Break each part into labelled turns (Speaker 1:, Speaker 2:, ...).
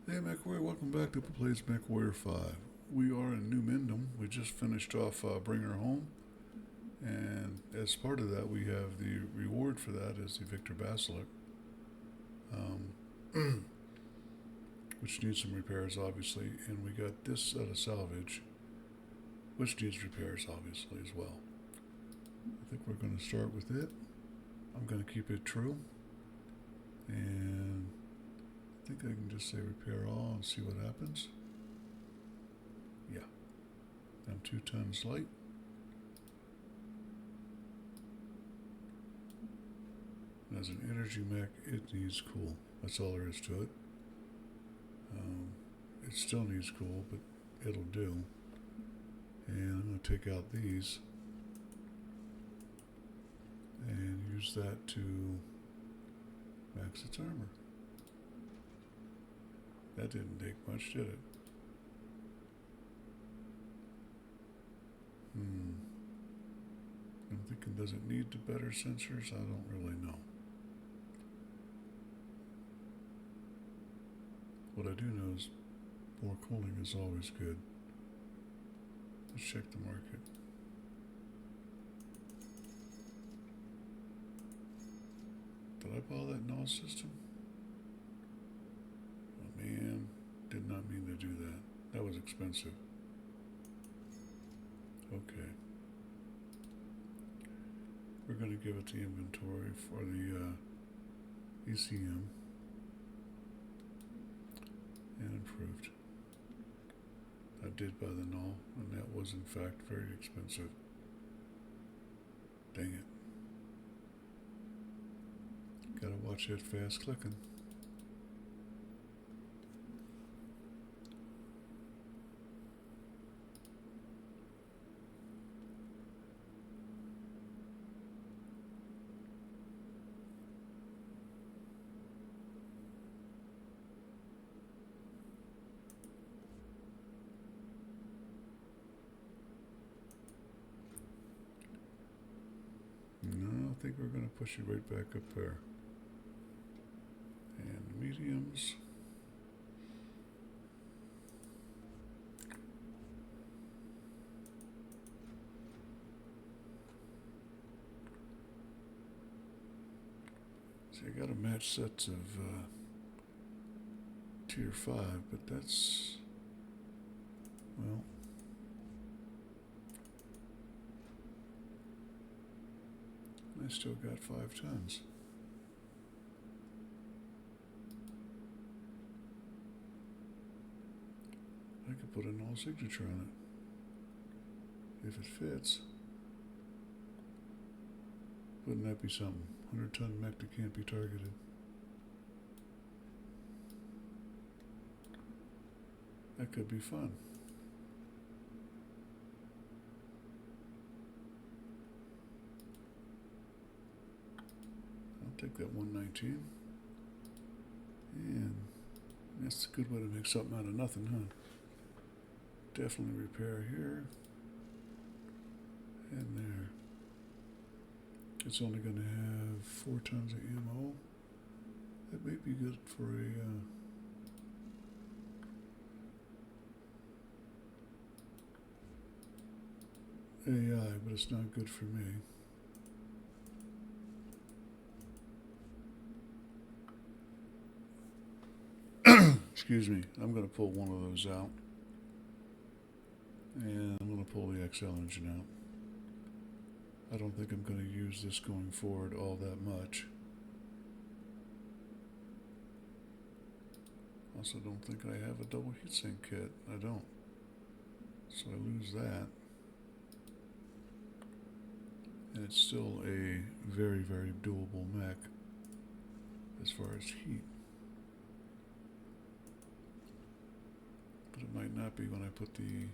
Speaker 1: Hey Mechwarrior, welcome back to Plays Mechwarrior 5. We are in New Mindom. We just finished off Bring Her Home, and as part of that we have the reward for that is the Victor Basilic, which needs some repairs obviously, and we got this out of salvage, which needs repairs obviously as well. I think we're going to start with it. I'm going to keep it true, and I think I can just say repair all and see what happens. Yeah. I'm 2 tons light. As an energy mech, it needs cool. That's all there is to it. It still needs cool, but it'll do. And I'm going to take out these and use that to max its armor. That didn't take much, did it? I'm thinking, does it need the better sensors? I don't really know. What I do know is more cooling is always good. Let's check the market. Did I buy that null system? Oh man, did not mean to do that. That was expensive. Okay. We're going to give it the inventory for the ECM and improved. I did buy the null, and that was in fact very expensive. Dang it. Gotta watch that fast clicking. No, I think we're going to push you right back up there. And the mediums. See, I got to match sets of tier 5, but that's, well, I still got 5 tons. I could put a null signature on it. If it fits. Wouldn't that be something? 100-ton mech that can't be targeted. That could be fun. Take that 119, and that's a good way to make something out of nothing, huh? Definitely repair here and there. It's only going to have 4 tons of ammo. That may be good for a AI, but it's not good for me. Excuse me, I'm going to pull one of those out, and I'm going to pull the XL engine out. I don't think I'm going to use this going forward all that much. Also don't think I have a double heatsink kit. I don't. So I lose that. And it's still a very, very doable mech as far as heat. But it might not be when I put the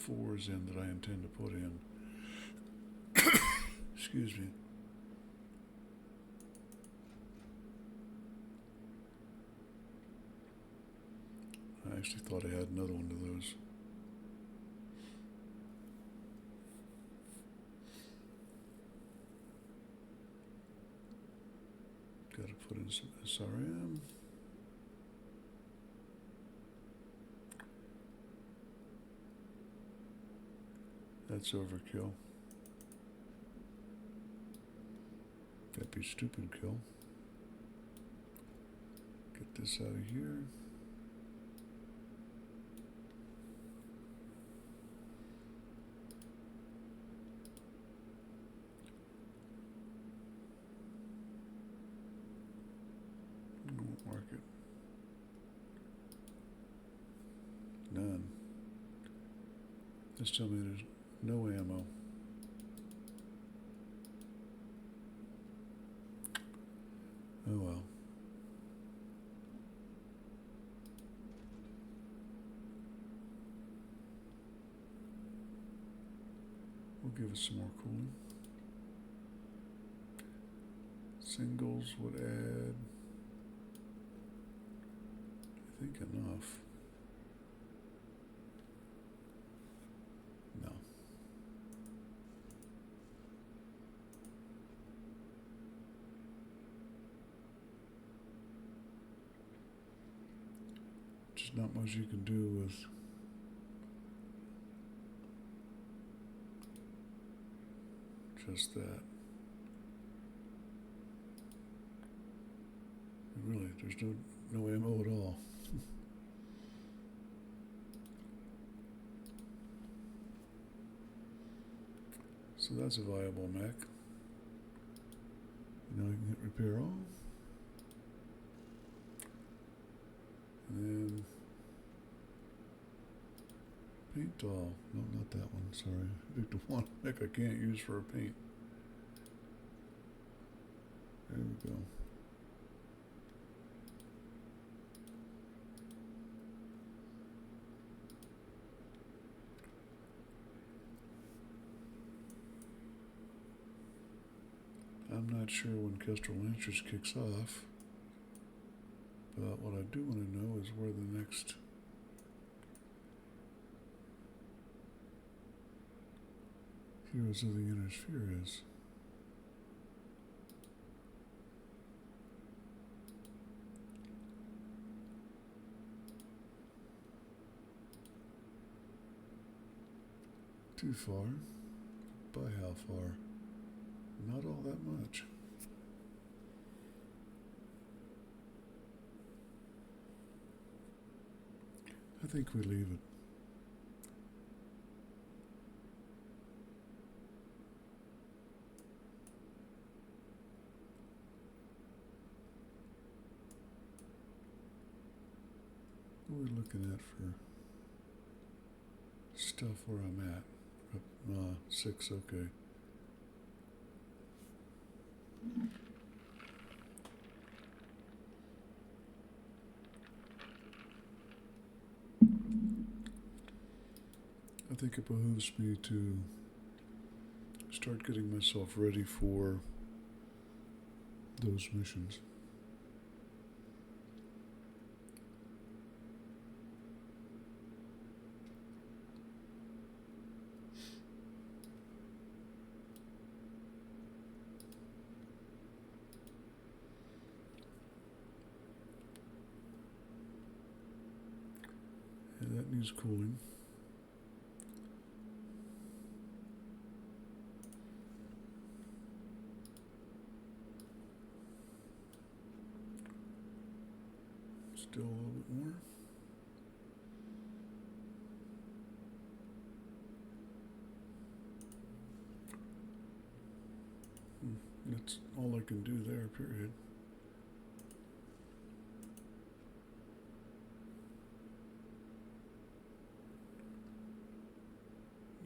Speaker 1: 4s in that I intend to put in. Excuse me. I actually thought I had another one of those. Got to put in some SRM. That's overkill. That'd be stupid kill. Get this out of here. Won't mark it. None. Just tell me there's no ammo. Oh well. We'll give it some more cooling. Singles would add, I think, enough. No. Just not much you can do with just that. Really, there's no ammo at all. So that's a viable mech. Now we can hit repair all. And then paint all. No, not that one, sorry. I picked the one mech I can't use for a paint. There we go. I'm not sure when Kestrel Lancers kicks off, but what I do want to know is where the next Heroes of the Inner Sphere is. Too far? By how far? Not all that much. I think we leave it. What are we looking at for stuff where I'm at? 6, okay. I think it behooves me to start getting myself ready for those missions. And that needs cooling. Still a little bit more. That's all I can do there, period.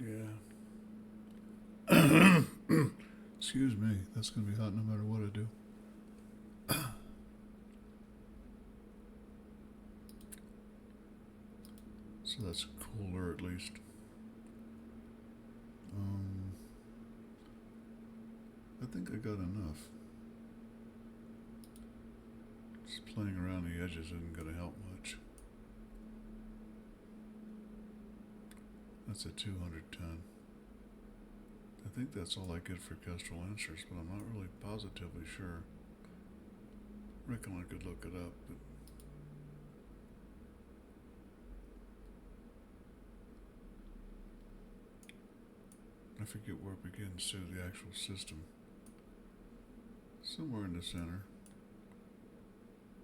Speaker 1: Yeah. Excuse me, that's going to be hot no matter what I do. So that's cooler at least. I think I got enough. Just playing around the edges isn't going to help much. That's a 200 ton. I think that's all I get for Kestrel Lancers, but I'm not really positively sure. Reckon I could look it up, but I forget where it begins to, the actual system. Somewhere in the center.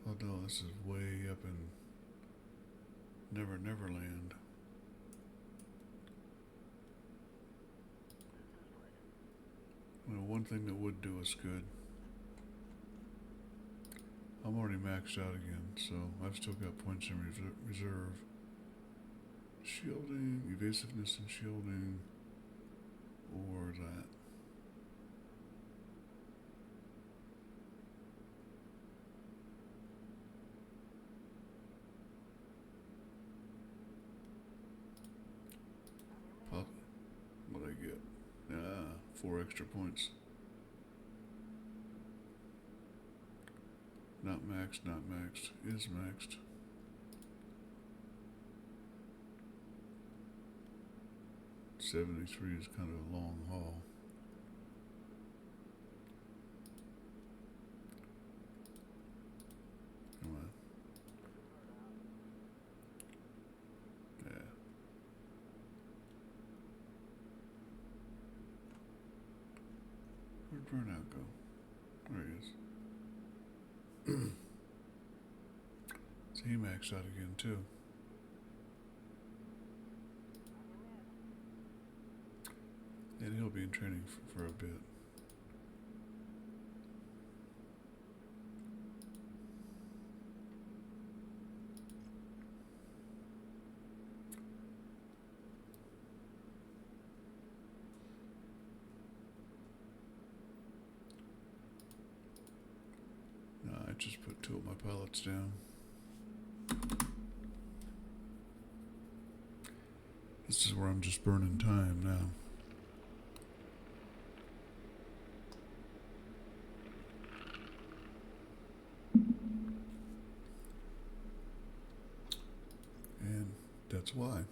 Speaker 1: Oh no, this is way up in Neverland. Well, one thing that would do us good. I'm already maxed out again, so I've still got points in reserve. Shielding, evasiveness and shielding, or that. What'd I get? 4 extra points. Not maxed, not maxed, is maxed. $73 is kind of a long haul. Come on. Yeah. Where'd Burnout go? There he is. So he maxed out again too. And he'll be in training for a bit. I just put 2 of my pilots down. This is where I'm just burning time now. And that's why.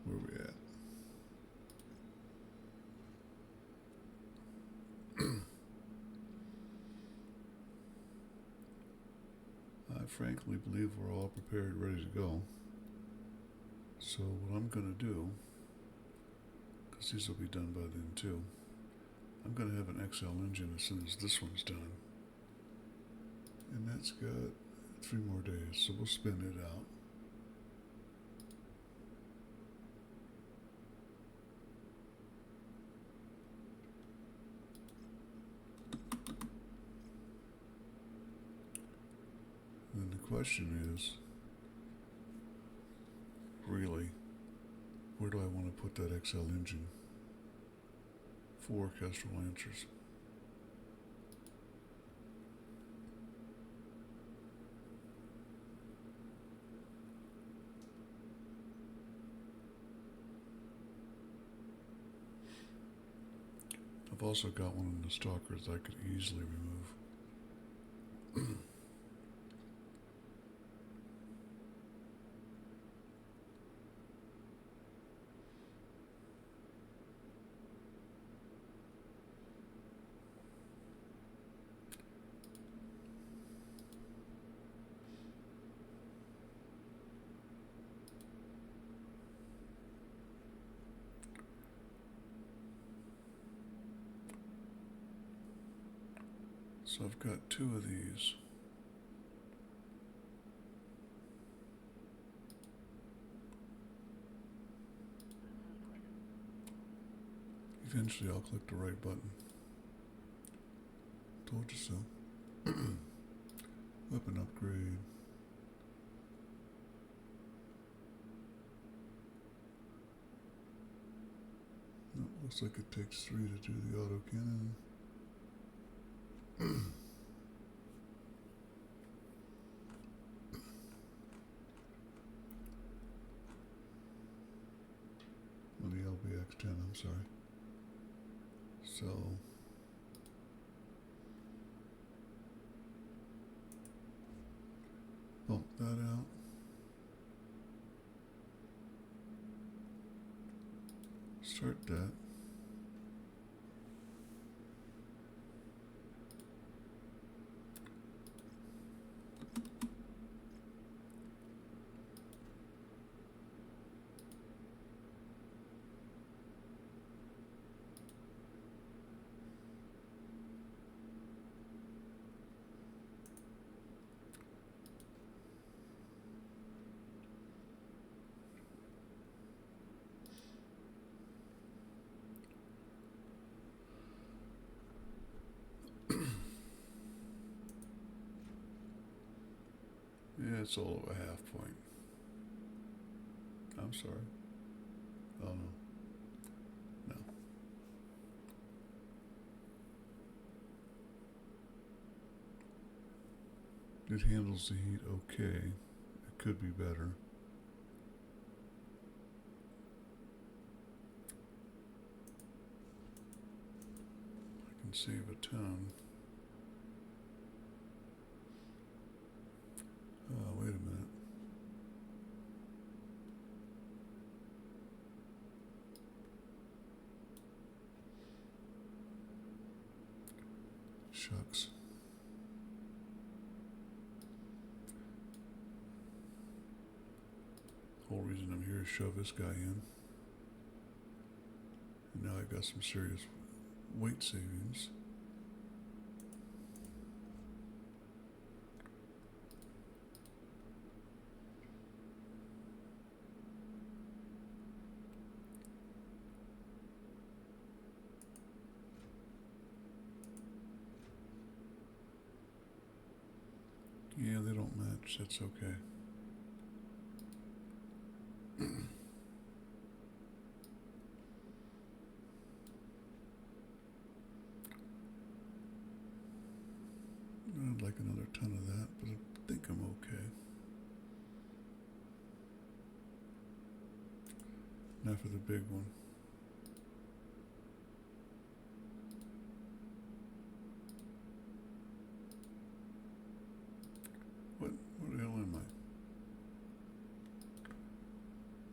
Speaker 1: Where are we at? I frankly believe we're all prepared, ready to go. So what I'm going to do, because these will be done by then too, I'm going to have an XL engine as soon as this one's done. And that's got 3 more days, so we'll spin it out. And the question is, really, where do I want to put that XL engine for Kestrel Lancers? I've also got one in the stalkers I could easily remove. So I've got 2 of these. Eventually I'll click the right button. Told you so. Weapon upgrade. No, looks like it takes 3 to do the auto cannon. Well, the LBX-10, I'm sorry. So bump that out. Start that. Yeah, it's all of a half point. I'm sorry. Oh no. No. It handles the heat okay. It could be better. I can save a ton. Oh, wait a minute. Shucks. Whole reason I'm here is shove this guy in. And now I got some serious weight savings. Yeah, they don't match. That's okay. I'd like another ton of that, but I think I'm okay. Now for the big one. What the hell am I?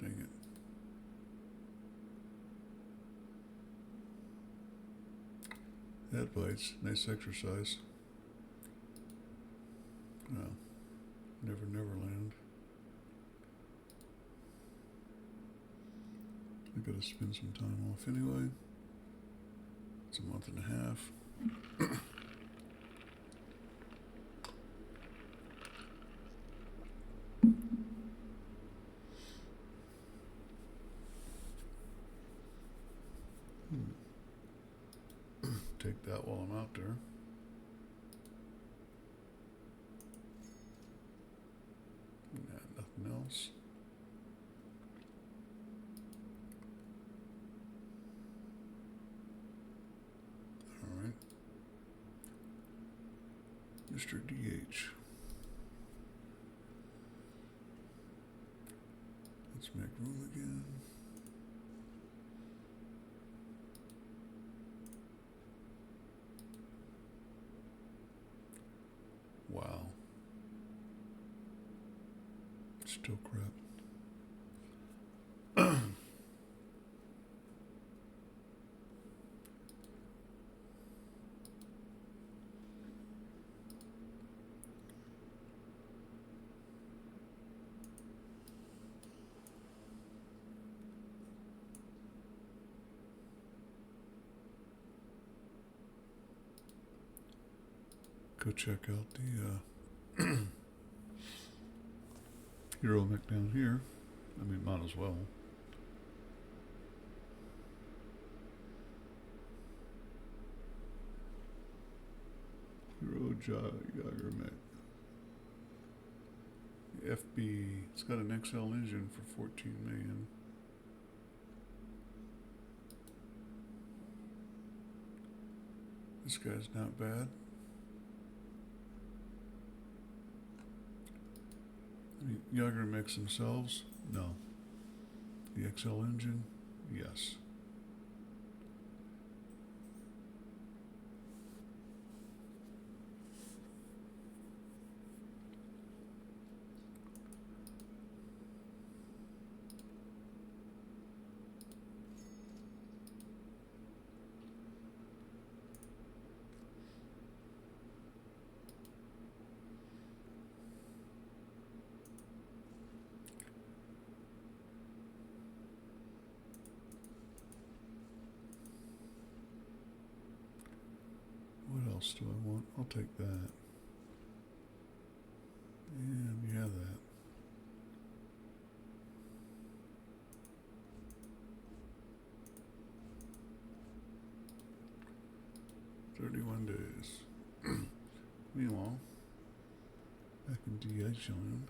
Speaker 1: Dang it. That bites. Nice exercise. Well, never land. I gotta spend some time off anyway. It's a month and a half. Take that while I'm out there. Yeah, nothing else. All right. Mr. DH. Let's make room again. Wow. Still crap. Go check out the Hero mech down here. I mean, might as well. Hero Jagger mech. FB. It's got an XL engine for 14 million. This guy's not bad. Jagger mechs themselves? No. The XL engine? Yes. What else do I want? I'll take that. And we have that. $31 days. Meanwhile, Back in DH land.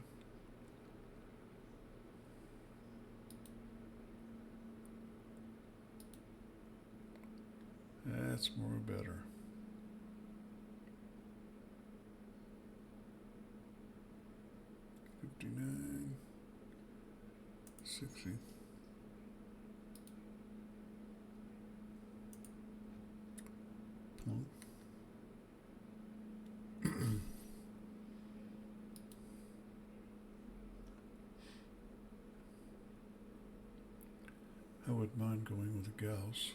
Speaker 1: That's more better. $59, $60. Plunk. I wouldn't mind going with a Gauss.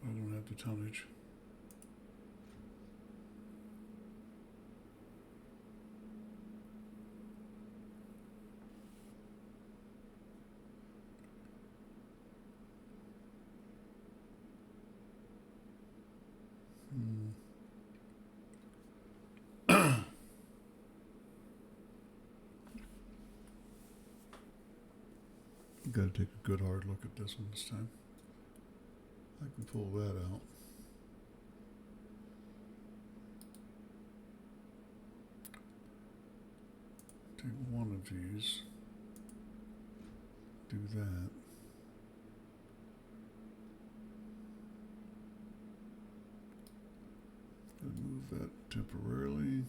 Speaker 1: I don't have the tonnage. Got to take a good hard look at this one this time. I can pull that out. Take one of these. Do that. Gonna move that temporarily.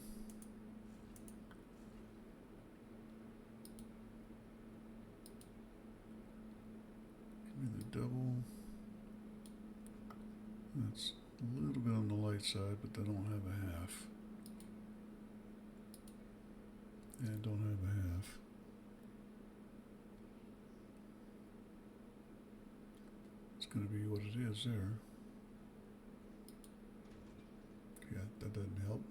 Speaker 1: Give me the double. That's a little bit on the light side, but they don't have a half. And don't have a half. It's going to be what it is there. Yeah, that doesn't help.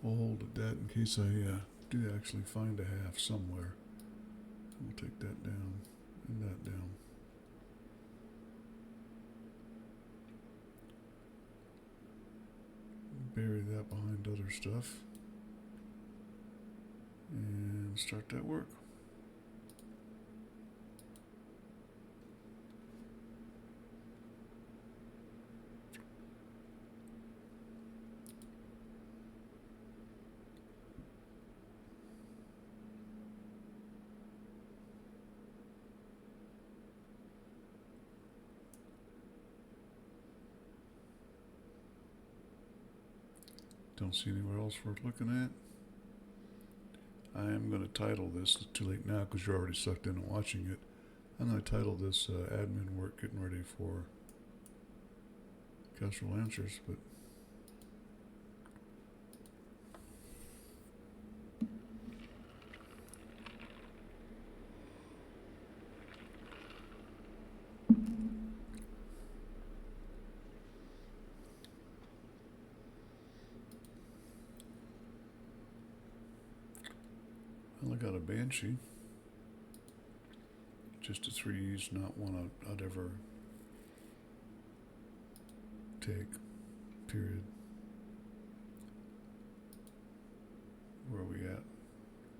Speaker 1: We'll hold at that in case I do actually find a half somewhere. We'll take that down and that down. Bury that behind other stuff and start that work. Don't see anywhere else worth looking at. I am going to title this, it's too late now because you're already sucked in and watching it. I'm going to title this admin work getting ready for Kestrel Lancers, but well, I got a Banshee. Just a 3's, not one I'd ever take, period. Where are we at?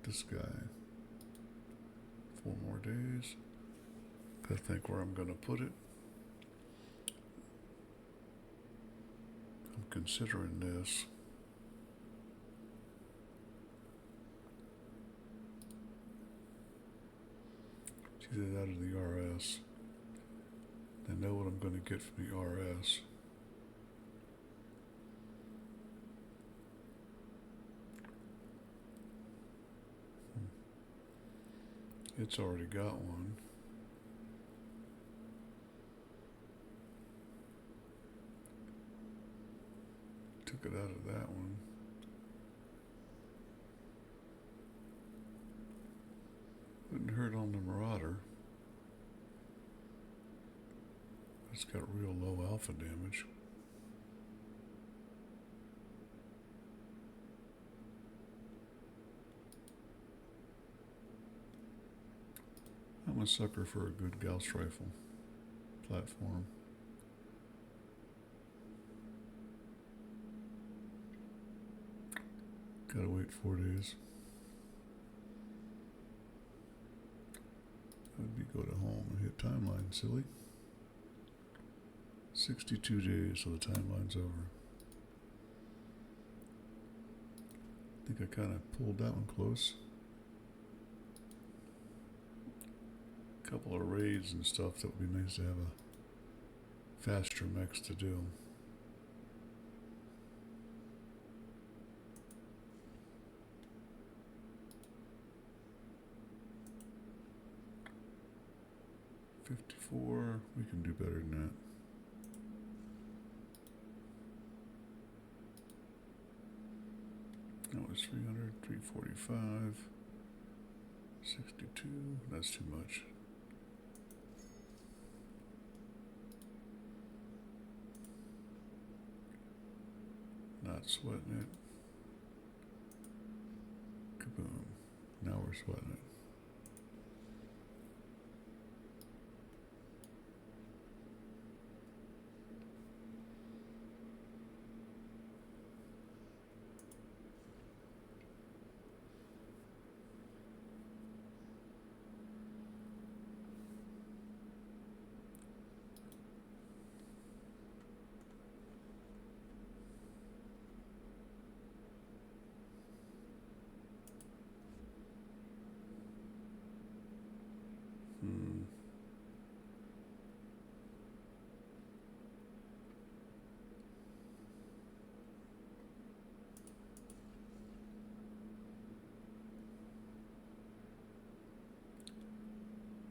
Speaker 1: This guy. 4 more days. Gotta think where I'm gonna put it. I'm considering this. Either that or the RS. I know what I'm going to get from the RS. It's already got one. Took it out of that one. Wouldn't hurt on the Marauder. It's got real low alpha damage. I'm a sucker for a good Gauss rifle platform. Gotta wait 4 days. That'd be go to home and hit timeline, silly. 62 days, so the timeline's over. I think I kind of pulled that one close. A couple of raids and stuff that would be nice to have a faster mechs to do. $54, we can do better than that. That was 300, 345, 62, that's too much. Not sweating it. Kaboom. Now we're sweating it.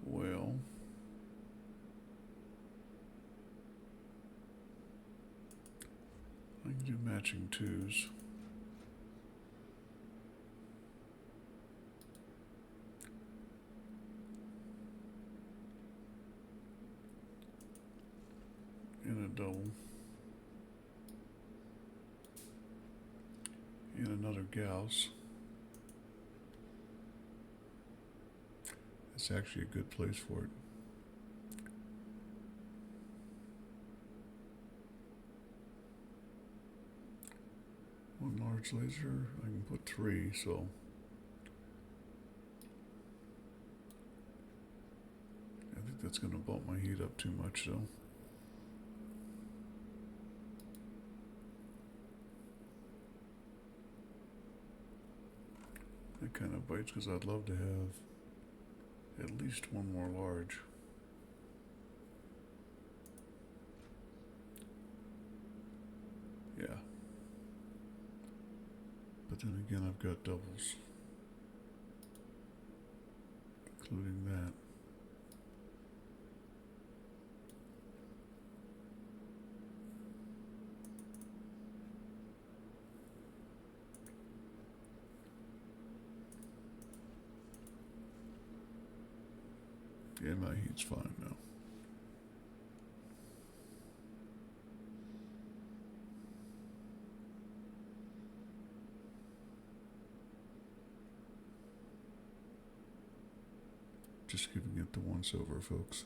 Speaker 1: Well, I can do matching twos. And a double. And another Gauss. It's actually a good place for it. One large laser, I can put 3, so I think that's going to bump my heat up too much, though. That kind of bites because I'd love to have at least one more large. Yeah. But then again, I've got doubles, including that. Yeah, my heat's fine now. Just giving it the once over, folks.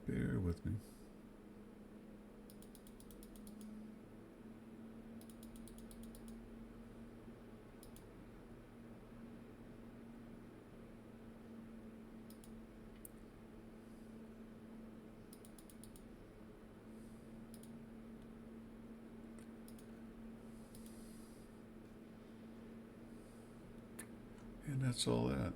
Speaker 1: Bear with me. And that's all that.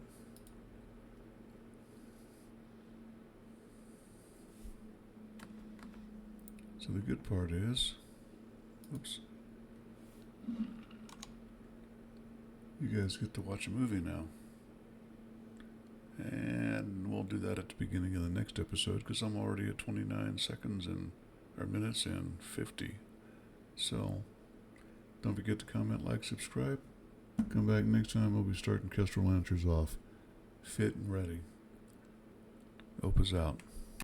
Speaker 1: So the good part is, oops, you guys get to watch a movie now. And we'll do that at the beginning of the next episode because I'm already at 29 seconds and, or minutes and 50. So don't forget to comment, like, subscribe. Come back next time. We'll be starting Kestrel Lancers off. Fit and ready. Opa's out.